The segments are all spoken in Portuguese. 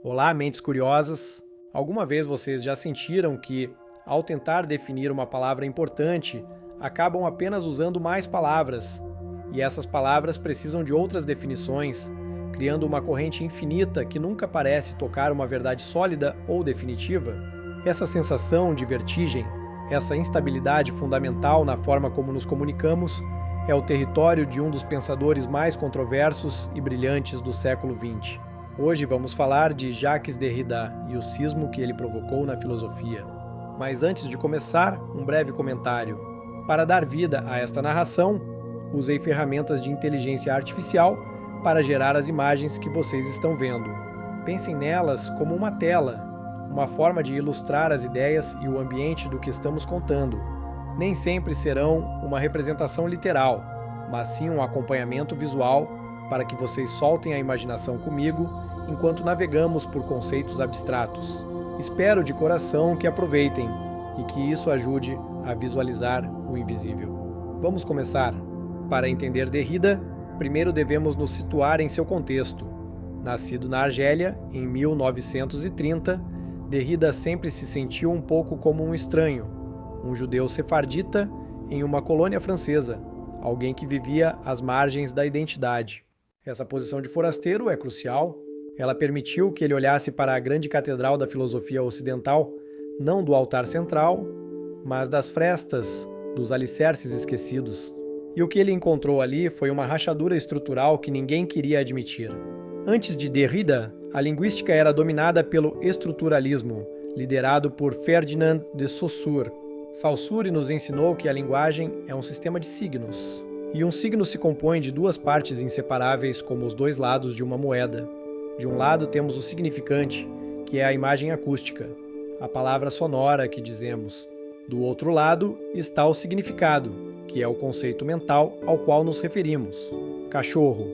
Olá, mentes curiosas! Alguma vez vocês já sentiram que, ao tentar definir uma palavra importante, acabam apenas usando mais palavras, e essas palavras precisam de outras definições, criando uma corrente infinita que nunca parece tocar uma verdade sólida ou definitiva? Essa sensação de vertigem, essa instabilidade fundamental na forma como nos comunicamos, é o território de um dos pensadores mais controversos e brilhantes do século XX. Hoje vamos falar de Jacques Derrida e o cismo que ele provocou na filosofia. Mas antes de começar, um breve comentário. Para dar vida a esta narração, usei ferramentas de inteligência artificial para gerar as imagens que vocês estão vendo. Pensem nelas como uma tela, uma forma de ilustrar as ideias e o ambiente do que estamos contando. Nem sempre serão uma representação literal, mas sim um acompanhamento visual para que vocês soltem a imaginação comigo enquanto navegamos por conceitos abstratos. Espero de coração que aproveitem e que isso ajude a visualizar o invisível. Vamos começar. Para entender Derrida, primeiro devemos nos situar em seu contexto. Nascido na Argélia, em 1930, Derrida sempre se sentiu um pouco como um estranho, um judeu sefardita em uma colônia francesa, alguém que vivia às margens da identidade. Essa posição de forasteiro é crucial. Ela permitiu que ele olhasse para a grande catedral da filosofia ocidental, não do altar central, mas das frestas, dos alicerces esquecidos. E o que ele encontrou ali foi uma rachadura estrutural que ninguém queria admitir. Antes de Derrida, a linguística era dominada pelo estruturalismo, liderado por Ferdinand de Saussure. Saussure nos ensinou que a linguagem é um sistema de signos, e um signo se compõe de duas partes inseparáveis como os dois lados de uma moeda. De um lado temos o significante, que é a imagem acústica, a palavra sonora que dizemos. Do outro lado está o significado, que é o conceito mental ao qual nos referimos. Cachorro,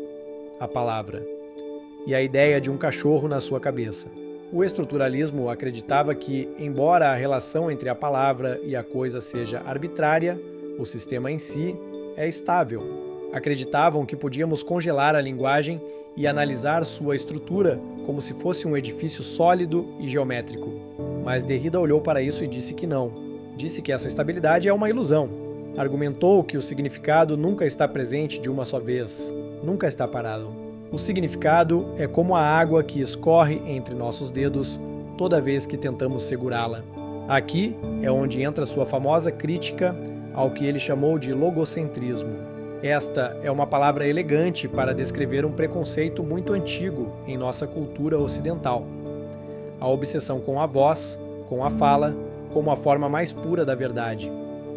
a palavra, e a ideia de um cachorro na sua cabeça. O estruturalismo acreditava que, embora a relação entre a palavra e a coisa seja arbitrária, o sistema em si é estável. Acreditavam que podíamos congelar a linguagem e analisar sua estrutura como se fosse um edifício sólido e geométrico. Mas Derrida olhou para isso e disse que não. Disse que essa estabilidade é uma ilusão. Argumentou que o significado nunca está presente de uma só vez, nunca está parado. O significado é como a água que escorre entre nossos dedos toda vez que tentamos segurá-la. Aqui é onde entra sua famosa crítica ao que ele chamou de logocentrismo. Esta é uma palavra elegante para descrever um preconceito muito antigo em nossa cultura ocidental. A obsessão com a voz, com a fala, como a forma mais pura da verdade.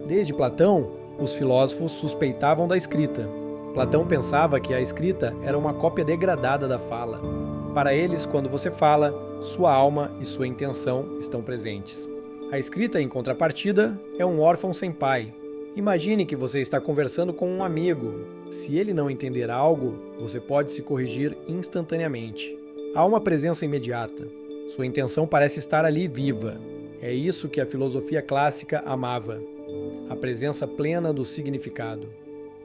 Desde Platão, os filósofos suspeitavam da escrita. Platão pensava que a escrita era uma cópia degradada da fala. Para eles, quando você fala, sua alma e sua intenção estão presentes. A escrita, em contrapartida, é um órfão sem pai. Imagine que você está conversando com um amigo. Se ele não entender algo, você pode se corrigir instantaneamente. Há uma presença imediata. Sua intenção parece estar ali viva. É isso que a filosofia clássica amava. A presença plena do significado.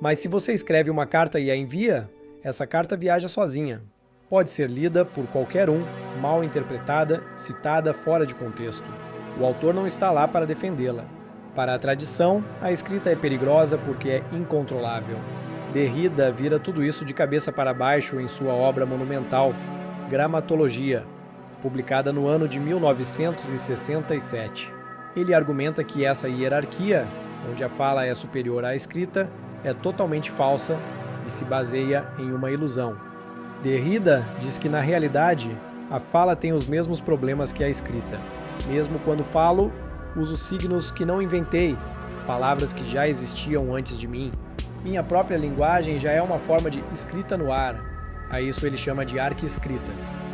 Mas se você escreve uma carta e a envia, essa carta viaja sozinha. Pode ser lida por qualquer um, mal interpretada, citada fora de contexto. O autor não está lá para defendê-la. Para a tradição, a escrita é perigosa porque é incontrolável. Derrida vira tudo isso de cabeça para baixo em sua obra monumental, Gramatologia, publicada no ano de 1967. Ele argumenta que essa hierarquia, onde a fala é superior à escrita, é totalmente falsa e se baseia em uma ilusão. Derrida diz que, na realidade, a fala tem os mesmos problemas que a escrita. Mesmo quando falo, uso signos que não inventei, palavras que já existiam antes de mim. Minha própria linguagem já é uma forma de escrita no ar. A isso ele chama de arquiescrita.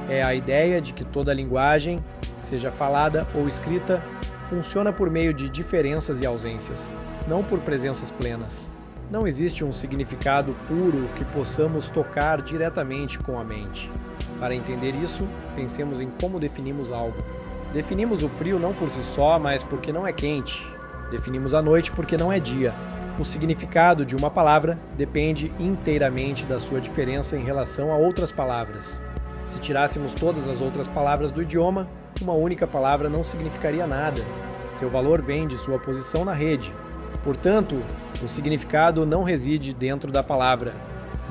É a ideia de que toda linguagem, seja falada ou escrita, funciona por meio de diferenças e ausências, não por presenças plenas. Não existe um significado puro que possamos tocar diretamente com a mente. Para entender isso, pensemos em como definimos algo. Definimos o frio não por si só, mas porque não é quente. Definimos a noite porque não é dia. O significado de uma palavra depende inteiramente da sua diferença em relação a outras palavras. Se tirássemos todas as outras palavras do idioma, uma única palavra não significaria nada. Seu valor vem de sua posição na rede. Portanto, o significado não reside dentro da palavra,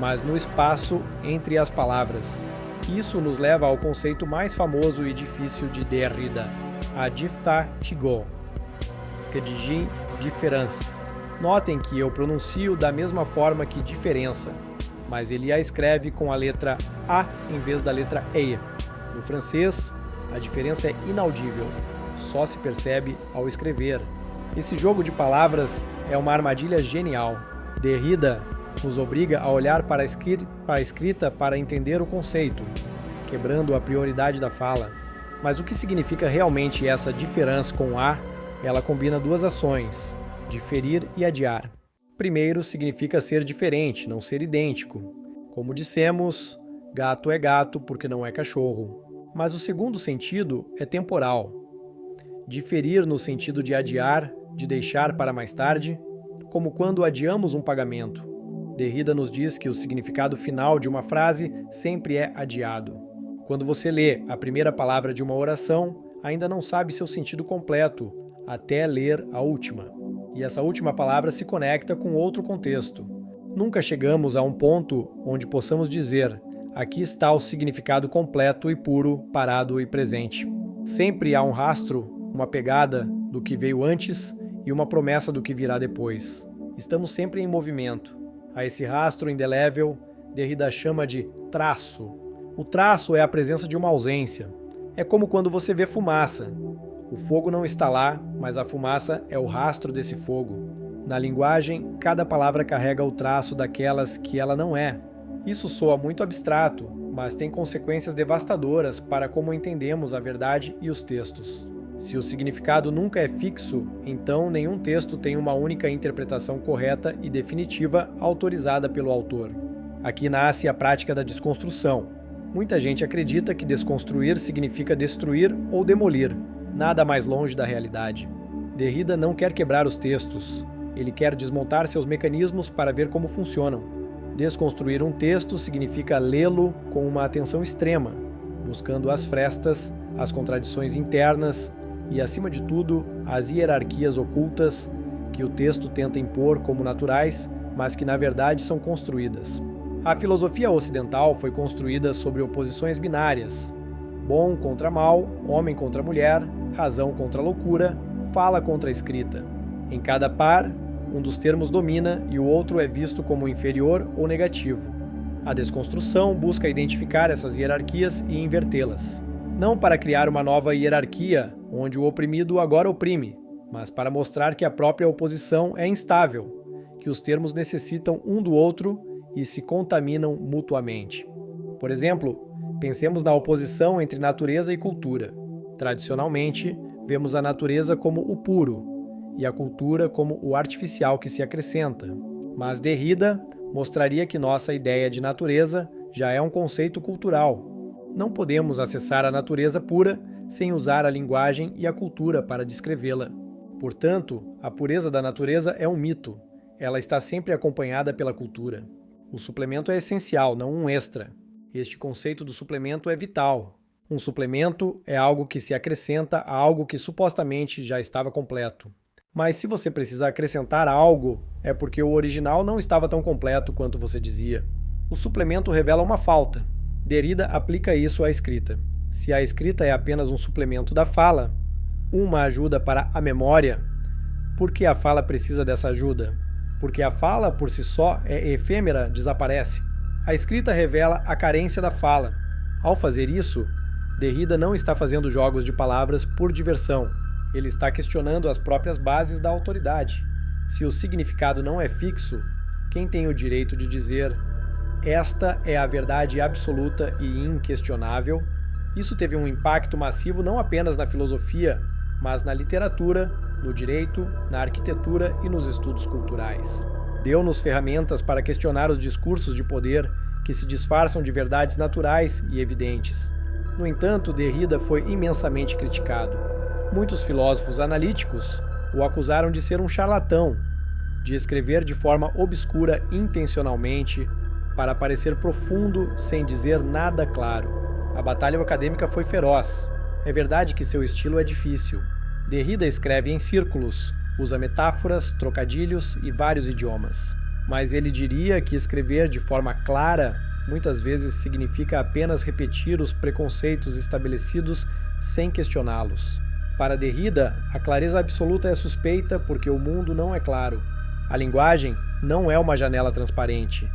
mas no espaço entre as palavras. Isso nos leva ao conceito mais famoso e difícil de Derrida, a diferenciação, que diz diferença. Notem que eu pronuncio da mesma forma que diferença, mas ele a escreve com a letra A em vez da letra E. No francês, a diferença é inaudível, só se percebe ao escrever. Esse jogo de palavras é uma armadilha genial. Derrida nos obriga a olhar para a escrita para entender o conceito, quebrando a prioridade da fala. Mas o que significa realmente essa diferença com A? Ela combina duas ações, diferir e adiar. Primeiro, significa ser diferente, não ser idêntico. Como dissemos, gato é gato porque não é cachorro. Mas o segundo sentido é temporal. Diferir no sentido de adiar, de deixar para mais tarde, como quando adiamos um pagamento. Derrida nos diz que o significado final de uma frase sempre é adiado. Quando você lê a primeira palavra de uma oração, ainda não sabe seu sentido completo, até ler a última. E essa última palavra se conecta com outro contexto. Nunca chegamos a um ponto onde possamos dizer: aqui está o significado completo e puro, parado e presente. Sempre há um rastro, uma pegada do que veio antes e uma promessa do que virá depois. Estamos sempre em movimento. A esse rastro indelével, Derrida chama de traço. O traço é a presença de uma ausência. É como quando você vê fumaça. O fogo não está lá, mas a fumaça é o rastro desse fogo. Na linguagem, cada palavra carrega o traço daquelas que ela não é. Isso soa muito abstrato, mas tem consequências devastadoras para como entendemos a verdade e os textos. Se o significado nunca é fixo, então nenhum texto tem uma única interpretação correta e definitiva autorizada pelo autor. Aqui nasce a prática da desconstrução. Muita gente acredita que desconstruir significa destruir ou demolir. Nada mais longe da realidade. Derrida não quer quebrar os textos. Ele quer desmontar seus mecanismos para ver como funcionam. Desconstruir um texto significa lê-lo com uma atenção extrema, buscando as frestas, as contradições internas e, acima de tudo, as hierarquias ocultas que o texto tenta impor como naturais, mas que na verdade são construídas. A filosofia ocidental foi construída sobre oposições binárias: bom contra mal, homem contra mulher, razão contra loucura, fala contra escrita. Em cada par, um dos termos domina e o outro é visto como inferior ou negativo. A desconstrução busca identificar essas hierarquias e invertê-las. Não para criar uma nova hierarquia, onde o oprimido agora oprime, mas para mostrar que a própria oposição é instável, que os termos necessitam um do outro e se contaminam mutuamente. Por exemplo, pensemos na oposição entre natureza e cultura. Tradicionalmente, vemos a natureza como o puro e a cultura como o artificial que se acrescenta. Mas Derrida mostraria que nossa ideia de natureza já é um conceito cultural. Não podemos acessar a natureza pura sem usar a linguagem e a cultura para descrevê-la. Portanto, a pureza da natureza é um mito. Ela está sempre acompanhada pela cultura. O suplemento é essencial, não um extra. Este conceito do suplemento é vital. Um suplemento é algo que se acrescenta a algo que supostamente já estava completo. Mas se você precisa acrescentar algo, é porque o original não estava tão completo quanto você dizia. O suplemento revela uma falta. Derrida aplica isso à escrita. Se a escrita é apenas um suplemento da fala, uma ajuda para a memória, por que a fala precisa dessa ajuda? Porque a fala por si só é efêmera, desaparece. A escrita revela a carência da fala. Ao fazer isso, Derrida não está fazendo jogos de palavras por diversão. Ele está questionando as próprias bases da autoridade. Se o significado não é fixo, quem tem o direito de dizer "esta é a verdade absoluta e inquestionável"? Isso teve um impacto massivo não apenas na filosofia, mas na literatura, no direito, na arquitetura e nos estudos culturais. Deu-nos ferramentas para questionar os discursos de poder que se disfarçam de verdades naturais e evidentes. No entanto, Derrida foi imensamente criticado. Muitos filósofos analíticos o acusaram de ser um charlatão, de escrever de forma obscura intencionalmente para parecer profundo sem dizer nada claro. A batalha acadêmica foi feroz. É verdade que seu estilo é difícil. Derrida escreve em círculos, usa metáforas, trocadilhos e vários idiomas. Mas ele diria que escrever de forma clara muitas vezes significa apenas repetir os preconceitos estabelecidos sem questioná-los. Para Derrida, a clareza absoluta é suspeita porque o mundo não é claro. A linguagem não é uma janela transparente.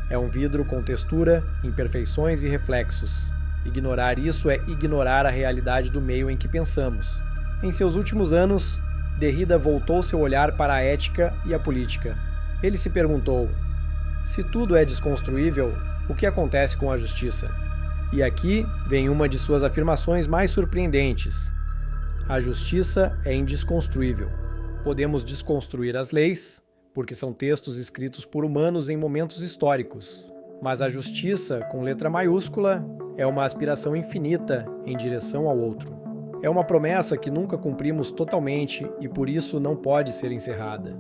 É um vidro com textura, imperfeições e reflexos. Ignorar isso é ignorar a realidade do meio em que pensamos. Em seus últimos anos, Derrida voltou seu olhar para a ética e a política. Ele se perguntou: se tudo é desconstruível, o que acontece com a justiça? E aqui vem uma de suas afirmações mais surpreendentes. A justiça é indesconstruível. Podemos desconstruir as leis, porque são textos escritos por humanos em momentos históricos. Mas a justiça, com letra maiúscula, é uma aspiração infinita em direção ao outro. É uma promessa que nunca cumprimos totalmente e por isso não pode ser encerrada.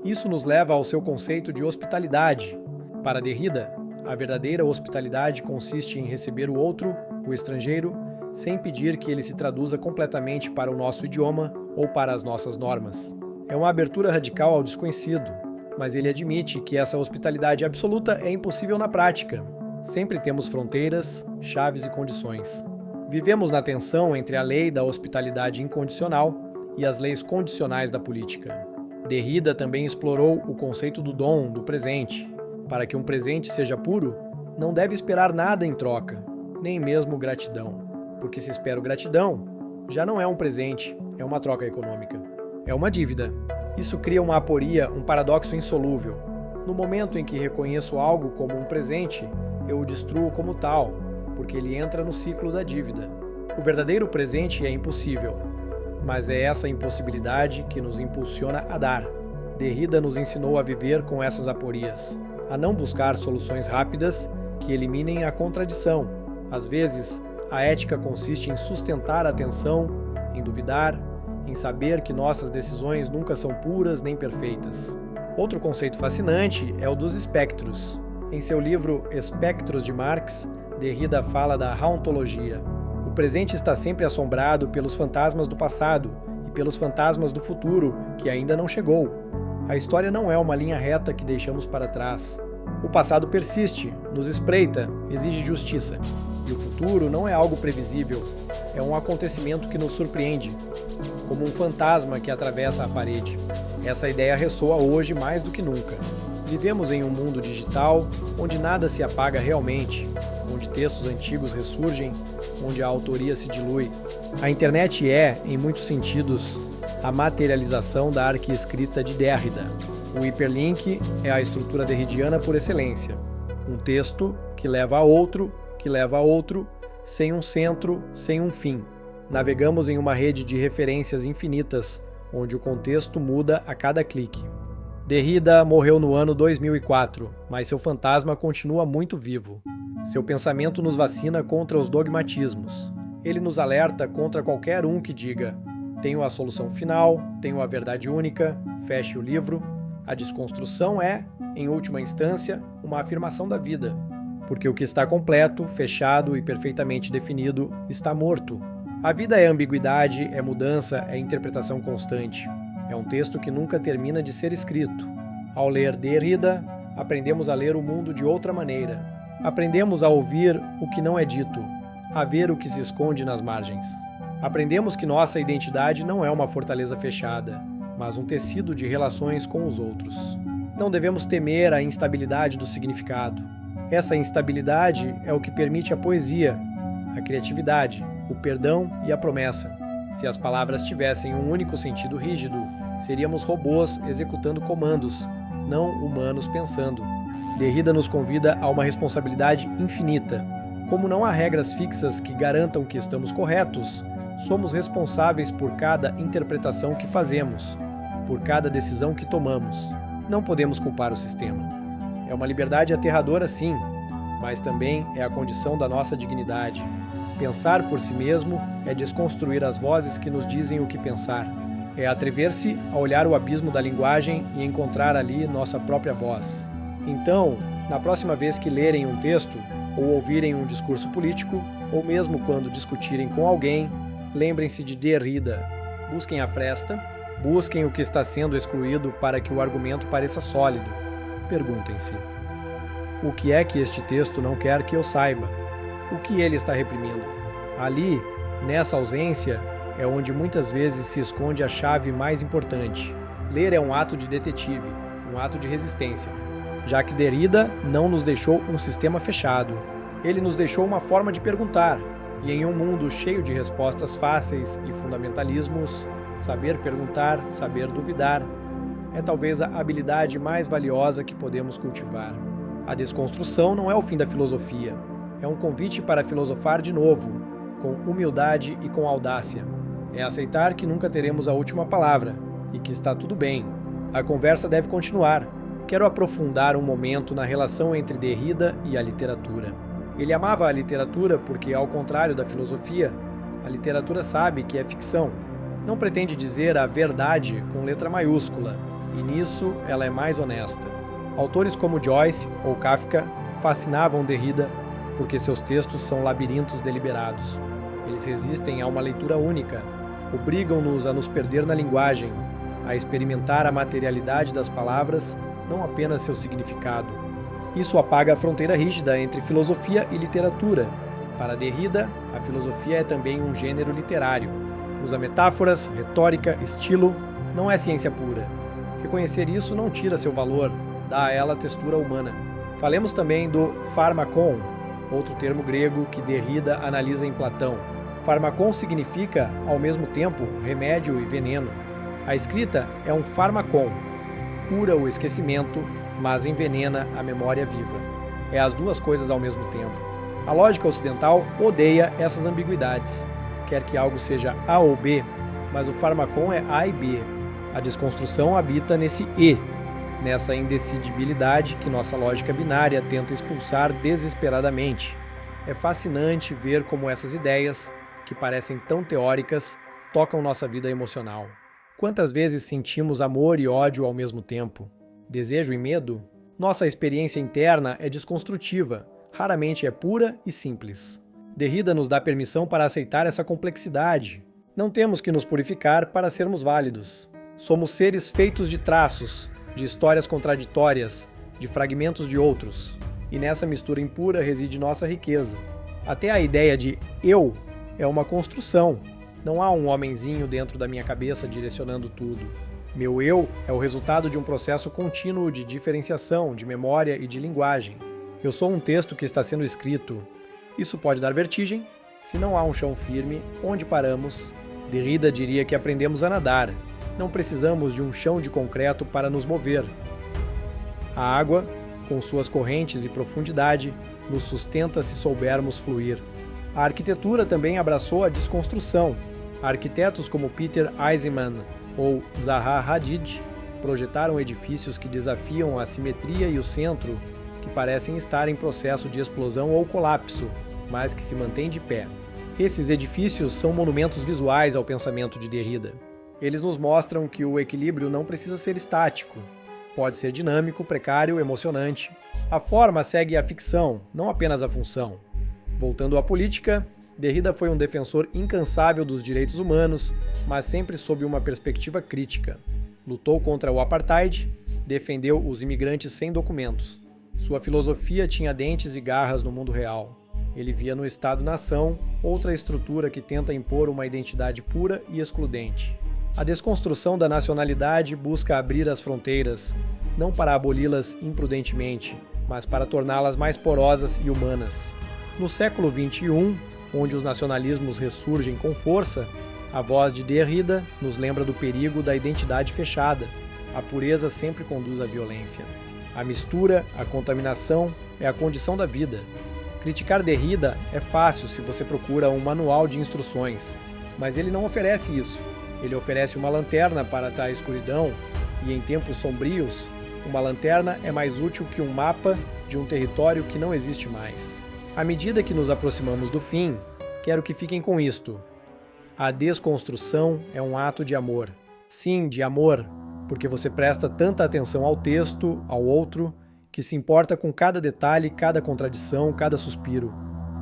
Isso nos leva ao seu conceito de hospitalidade. Para Derrida, a verdadeira hospitalidade consiste em receber o outro, o estrangeiro, sem pedir que ele se traduza completamente para o nosso idioma ou para as nossas normas. É uma abertura radical ao desconhecido, mas ele admite que essa hospitalidade absoluta é impossível na prática. Sempre temos fronteiras, chaves e condições. Vivemos na tensão entre a lei da hospitalidade incondicional e as leis condicionais da política. Derrida também explorou o conceito do dom, do presente. Para que um presente seja puro, não deve esperar nada em troca, nem mesmo gratidão. Porque se espero gratidão, já não é um presente, é uma troca econômica. É uma dívida. Isso cria uma aporia, um paradoxo insolúvel. No momento em que reconheço algo como um presente, eu o destruo como tal, porque ele entra no ciclo da dívida. O verdadeiro presente é impossível, mas é essa impossibilidade que nos impulsiona a dar. Derrida nos ensinou a viver com essas aporias, a não buscar soluções rápidas que eliminem a contradição. Às vezes, a ética consiste em sustentar a atenção, em duvidar, em saber que nossas decisões nunca são puras nem perfeitas. Outro conceito fascinante é o dos espectros. Em seu livro Espectros de Marx, Derrida fala da hauntologia. O presente está sempre assombrado pelos fantasmas do passado e pelos fantasmas do futuro que ainda não chegou. A história não é uma linha reta que deixamos para trás. O passado persiste, nos espreita, exige justiça. E o futuro não é algo previsível, é um acontecimento que nos surpreende, como um fantasma que atravessa a parede. Essa ideia ressoa hoje mais do que nunca. Vivemos em um mundo digital onde nada se apaga realmente, onde textos antigos ressurgem, onde a autoria se dilui. A internet é, em muitos sentidos, a materialização da arquiescrita de Derrida. O hiperlink é a estrutura derridiana por excelência. Um texto que leva a outro, sem um centro, sem um fim. Navegamos em uma rede de referências infinitas, onde o contexto muda a cada clique. Derrida morreu no ano 2004, mas seu fantasma continua muito vivo. Seu pensamento nos vacina contra os dogmatismos. Ele nos alerta contra qualquer um que diga: tenho a solução final, tenho a verdade única, feche o livro. A desconstrução é, em última instância, uma afirmação da vida. Porque o que está completo, fechado e perfeitamente definido está morto. A vida é ambiguidade, é mudança, é interpretação constante. É um texto que nunca termina de ser escrito. Ao ler Derrida, aprendemos a ler o mundo de outra maneira. Aprendemos a ouvir o que não é dito, a ver o que se esconde nas margens. Aprendemos que nossa identidade não é uma fortaleza fechada, mas um tecido de relações com os outros. Não devemos temer a instabilidade do significado. Essa instabilidade é o que permite a poesia, a criatividade, o perdão e a promessa. Se as palavras tivessem um único sentido rígido, seríamos robôs executando comandos, não humanos pensando. Derrida nos convida a uma responsabilidade infinita. Como não há regras fixas que garantam que estamos corretos, somos responsáveis por cada interpretação que fazemos, por cada decisão que tomamos. Não podemos culpar o sistema. É uma liberdade aterradora, sim, mas também é a condição da nossa dignidade. Pensar por si mesmo é desconstruir as vozes que nos dizem o que pensar. É atrever-se a olhar o abismo da linguagem e encontrar ali nossa própria voz. Então, na próxima vez que lerem um texto ou ouvirem um discurso político, ou mesmo quando discutirem com alguém, lembrem-se de Derrida. Busquem a fresta, busquem o que está sendo excluído para que o argumento pareça sólido. Perguntem-se: o que é que este texto não quer que eu saiba? O que ele está reprimindo? Ali, nessa ausência, é onde muitas vezes se esconde a chave mais importante. Ler é um ato de detetive, um ato de resistência. Jacques Derrida não nos deixou um sistema fechado. Ele nos deixou uma forma de perguntar. E em um mundo cheio de respostas fáceis e fundamentalismos, saber perguntar, saber duvidar, é talvez a habilidade mais valiosa que podemos cultivar. A desconstrução não é o fim da filosofia. É um convite para filosofar de novo, com humildade e com audácia. É aceitar que nunca teremos a última palavra e que está tudo bem. A conversa deve continuar. Quero aprofundar um momento na relação entre Derrida e a literatura. Ele amava a literatura porque, ao contrário da filosofia, a literatura sabe que é ficção. Não pretende dizer a verdade com letra maiúscula, e nisso ela é mais honesta. Autores como Joyce ou Kafka fascinavam Derrida porque seus textos são labirintos deliberados. Eles resistem a uma leitura única, obrigam-nos a nos perder na linguagem, a experimentar a materialidade das palavras, não apenas seu significado. Isso apaga a fronteira rígida entre filosofia e literatura. Para Derrida, a filosofia é também um gênero literário. Usa metáforas, retórica, estilo, não é ciência pura. Reconhecer isso não tira seu valor, dá a ela textura humana. Falemos também do pharmakon, outro termo grego que Derrida analisa em Platão. Pharmakon significa, ao mesmo tempo, remédio e veneno. A escrita é um pharmakon, cura o esquecimento, mas envenena a memória viva. É as duas coisas ao mesmo tempo. A lógica ocidental odeia essas ambiguidades. Quer que algo seja A ou B, mas o pharmakon é A e B. A desconstrução habita nesse E, nessa indecidibilidade que nossa lógica binária tenta expulsar desesperadamente. É fascinante ver como essas ideias, que parecem tão teóricas, tocam nossa vida emocional. Quantas vezes sentimos amor e ódio ao mesmo tempo? Desejo e medo? Nossa experiência interna é desconstrutiva, raramente é pura e simples. Derrida nos dá permissão para aceitar essa complexidade. Não temos que nos purificar para sermos válidos. Somos seres feitos de traços, de histórias contraditórias, de fragmentos de outros. E nessa mistura impura reside nossa riqueza. Até a ideia de eu é uma construção. Não há um homenzinho dentro da minha cabeça direcionando tudo. Meu eu é o resultado de um processo contínuo de diferenciação, de memória e de linguagem. Eu sou um texto que está sendo escrito. Isso pode dar vertigem. Se não há um chão firme, onde paramos? Derrida diria que aprendemos a nadar. Não precisamos de um chão de concreto para nos mover. A água, com suas correntes e profundidade, nos sustenta se soubermos fluir. A arquitetura também abraçou a desconstrução. Arquitetos como Peter Eisenman ou Zaha Hadid projetaram edifícios que desafiam a simetria e o centro, que parecem estar em processo de explosão ou colapso, mas que se mantêm de pé. Esses edifícios são monumentos visuais ao pensamento de Derrida. Eles nos mostram que o equilíbrio não precisa ser estático. Pode ser dinâmico, precário, emocionante. A forma segue a ficção, não apenas a função. Voltando à política, Derrida foi um defensor incansável dos direitos humanos, mas sempre sob uma perspectiva crítica. Lutou contra o apartheid, defendeu os imigrantes sem documentos. Sua filosofia tinha dentes e garras no mundo real. Ele via no Estado-nação outra estrutura que tenta impor uma identidade pura e excludente. A desconstrução da nacionalidade busca abrir as fronteiras, não para aboli-las imprudentemente, mas para torná-las mais porosas e humanas. No século XXI, onde os nacionalismos ressurgem com força, a voz de Derrida nos lembra do perigo da identidade fechada. A pureza sempre conduz à violência. A mistura, a contaminação, é a condição da vida. Criticar Derrida é fácil se você procura um manual de instruções, mas ele não oferece isso. Ele oferece uma lanterna para a escuridão e, em tempos sombrios, uma lanterna é mais útil que um mapa de um território que não existe mais. À medida que nos aproximamos do fim, quero que fiquem com isto. A desconstrução é um ato de amor. Sim, de amor, porque você presta tanta atenção ao texto, ao outro, que se importa com cada detalhe, cada contradição, cada suspiro.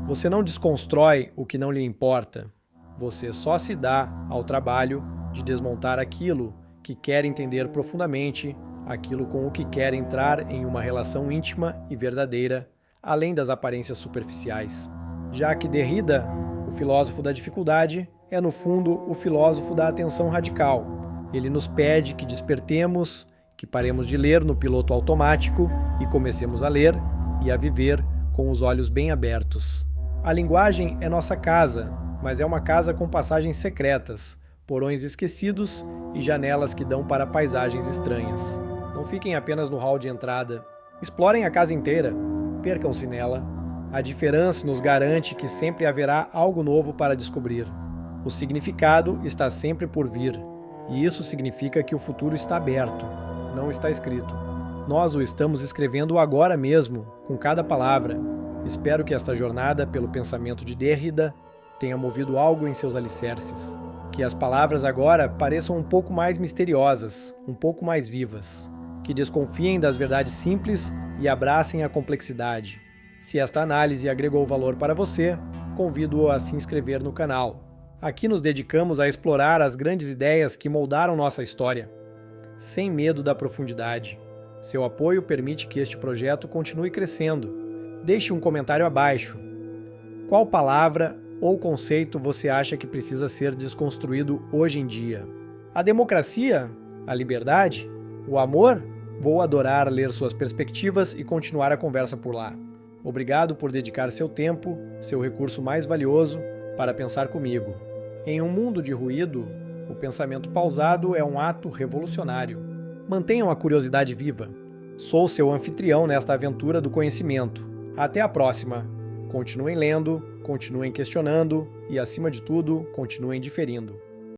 Você não desconstrói o que não lhe importa. Você só se dá ao trabalho de desmontar aquilo que quer entender profundamente, aquilo com o que quer entrar em uma relação íntima e verdadeira, além das aparências superficiais. Já que Derrida, o filósofo da dificuldade, é no fundo o filósofo da atenção radical. Ele nos pede que despertemos, que paremos de ler no piloto automático e comecemos a ler e a viver com os olhos bem abertos. A linguagem é nossa casa, mas é uma casa com passagens secretas, porões esquecidos e janelas que dão para paisagens estranhas. Não fiquem apenas no hall de entrada. Explorem a casa inteira. Percam-se nela. A diferença nos garante que sempre haverá algo novo para descobrir. O significado está sempre por vir, e isso significa que o futuro está aberto, não está escrito. Nós o estamos escrevendo agora mesmo, com cada palavra. Espero que esta jornada pelo pensamento de Derrida tenha movido algo em seus alicerces. Que as palavras agora pareçam um pouco mais misteriosas, um pouco mais vivas. Que desconfiem das verdades simples e abracem a complexidade. Se esta análise agregou valor para você, convido-o a se inscrever no canal. Aqui nos dedicamos a explorar as grandes ideias que moldaram nossa história, sem medo da profundidade. Seu apoio permite que este projeto continue crescendo. Deixe um comentário abaixo. Qual palavra ou conceito você acha que precisa ser desconstruído hoje em dia? A democracia? A liberdade? O amor? Vou adorar ler suas perspectivas e continuar a conversa por lá. Obrigado por dedicar seu tempo, seu recurso mais valioso, para pensar comigo. Em um mundo de ruído, o pensamento pausado é um ato revolucionário. Mantenham a curiosidade viva. Sou seu anfitrião nesta aventura do conhecimento. Até a próxima. Continuem lendo, continuem questionando e, acima de tudo, continuem diferindo.